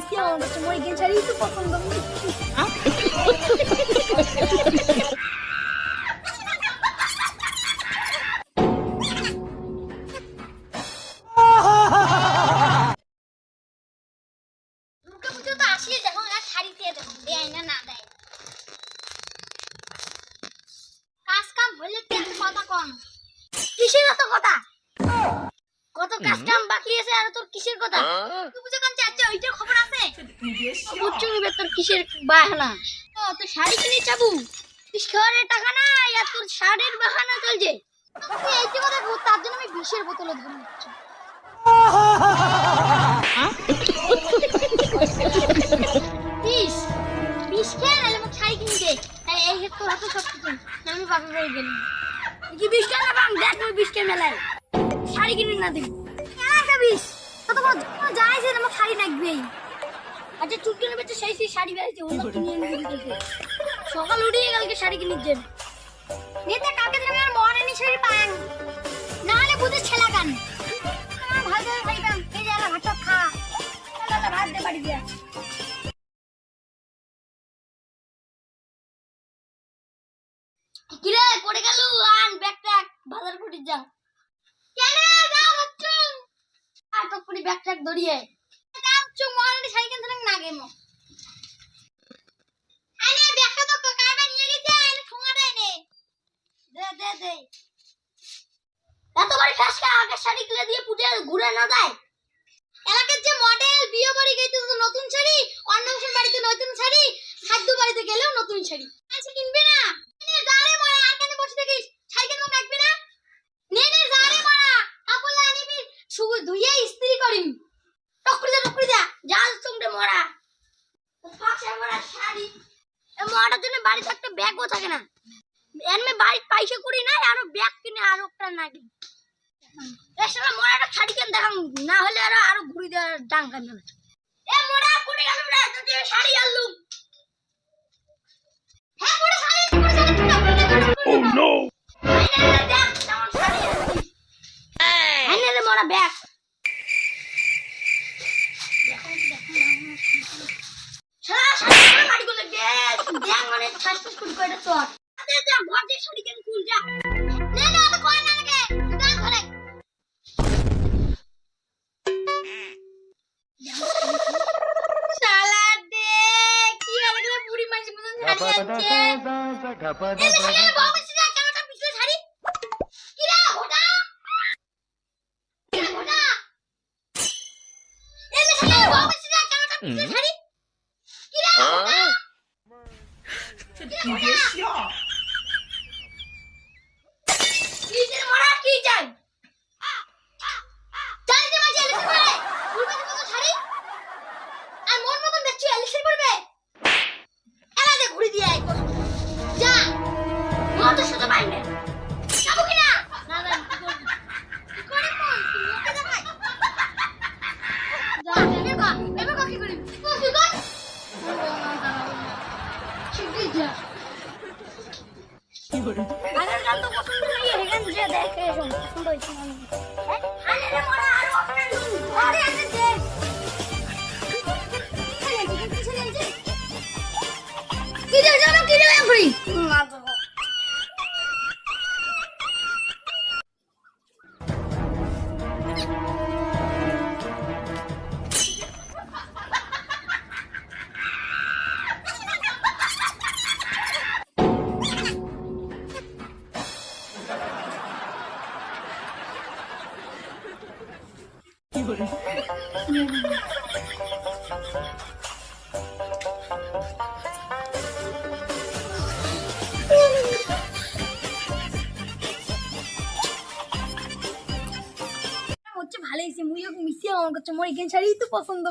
মিশিয়ে আমার কাছে মই গেন শাড়ি তো পছন্দ। দুর্গাপুজো তো আসলে দেখো আর শাড়ি দিয়ে দেখো দেয় না না দেয়। কাজ কাম বলে কথা কম, কিসের এত কথা? কত কাজ কাম বাকি আছে আর তোর কিসের কথা? তুই বুঝে কোন চাচ্ছ ওইটার খবর আছে? বুঝছো নিবে তোর কিসের বাহানা? ও তো শাড়ি কিনে যাবো, শহরে টাকা নাই আর তোর শাড়ির বাহানা চলছে। তুই এই কথা বল, তার জন্য আমি বিষের বোতলে ধরে নিচ্ছি। বিষ বিষ খেয়ে নাহলে আমার শাড়ি কিনে দে। এই হে তোর হাতে সব কিছু আমি বাপের বাড়ি গেলাম। কি বিষ কেন বাং দেখ আমি বিষ কে মেলায় শাড়ি কিনে না দিবি। একটা বিষ কত বড় যায় যে আমার শাড়ি লাগবেই। আচ্ছা চুপ করে বেঁচে সেই সেই শাড়ি বেরিয়েছে ওগুলো কিনে এনে দিতেছে। সকাল উঠিয়ে কালকে শাড়ি কিনে দিচ্ছেন নেতা কালকে দিন আমি আর মহারানী শাড়ি পাই না হলে বুঝে ছেলা গান আমার ভাত ধরে খাইতাম। এই যে ভাত খা ভাত দে বাড়ি দিয়া। কিরে পড়ে গেল আন ব্যাগটা বাজার করে যা। কেন যা বাচ্চু আর তো পুরি ব্যাগটা ধরিয়ে যাচ্ছ মহারানী শাড়ি কিনতে না গেমো। আরে ব্যাগটা তো কারবা নিয়ে গেছে এনে ঠোঙাটা এনে দে দে দে। এত বড় ফ্যাশকা আগে শাড়ি কিনে দিয়ে পুজো ঘুরে না যায়। এলাকার যে মডেল বিয়ে বাড়ি গেছে তো নতুন শাড়ি, অন্নপ্রাশন বাড়িতে নতুন শাড়ি, খাদ্য বাড়িতে গেলেও নতুন শাড়ি। আচ্ছা কিনবে না নে জারে মরা আর কেন বসে থাকিস? শাড়ি কেন লাগবে না? নে নে জারে মরা কাপড় আনিবি শুধু ধুইয়ে ইস্ত্রি করিম। টকরি দা জাল চুমড়ে মরা ফাঁসে মরা শাড়ি এ মরার জন্য বাড়িতে একটা ব্যাগও থাকে না। এমনি বাড়ি পয়সা করি না আরো ব্যাগ কিনে আরো একটা নাকি এসলা মরাটা শাড়ি কেন দেখাম না হলে আরো ঘুরি দেওয়ার ডাং কান্না। এ মরা কোটে গেল রে তুই শাড়ি আনলু। হ্যাঁ পুরো শাড়ি ও নো আইনা দেখ কেমন শাড়ি আনছিস। আইনা রে মরা ব্যাগ সারা শাড়ি মাটি গুলো দেখ মানে ছাসপুস করে এটা চট আরে যা ঘরে শাড়ি কেন খুল যা। নে না তো কয় না লাগে গান ধরে শালা দে কি হলো বুড়ি মাঝে মতন শাড়ি আছে এই শাড়ি বাবা সিধা কেমনটা পিছলে শাড়ি কি রে হোটা হোটা এই শাড়ি বাবা সিধা কেমনটা পিছলে শাড়ি কি রে হোটা কি দেশিয়া কি যে মরা কি চাই চাই যে মাঝে এলিসে করে বুড়ি মাঝে মতন শাড়ি আর মন মতন দেখছি এলিসে করবে এলা দে ঘুরি দিয়ে আই যা মত শুধু বাইরে যাবো কি না না না কি করবি কি করে কোন তুই লোকে দেখাই যা এবার কি করি কি কর শিগগির যা কি করে আগের গান তো পছন্দ নাই এই গান যে দেখে পছন্দ হইছে না আরে রে মোরা আরো আপনার ঘরে আছে যে কি যে জানো কি যে করি না তো কি করে হচ্ছে ভালোই হয়েছে মুইও মিশিয়ে আমার কাছে মই গেন শাড়ি তো পছন্দ।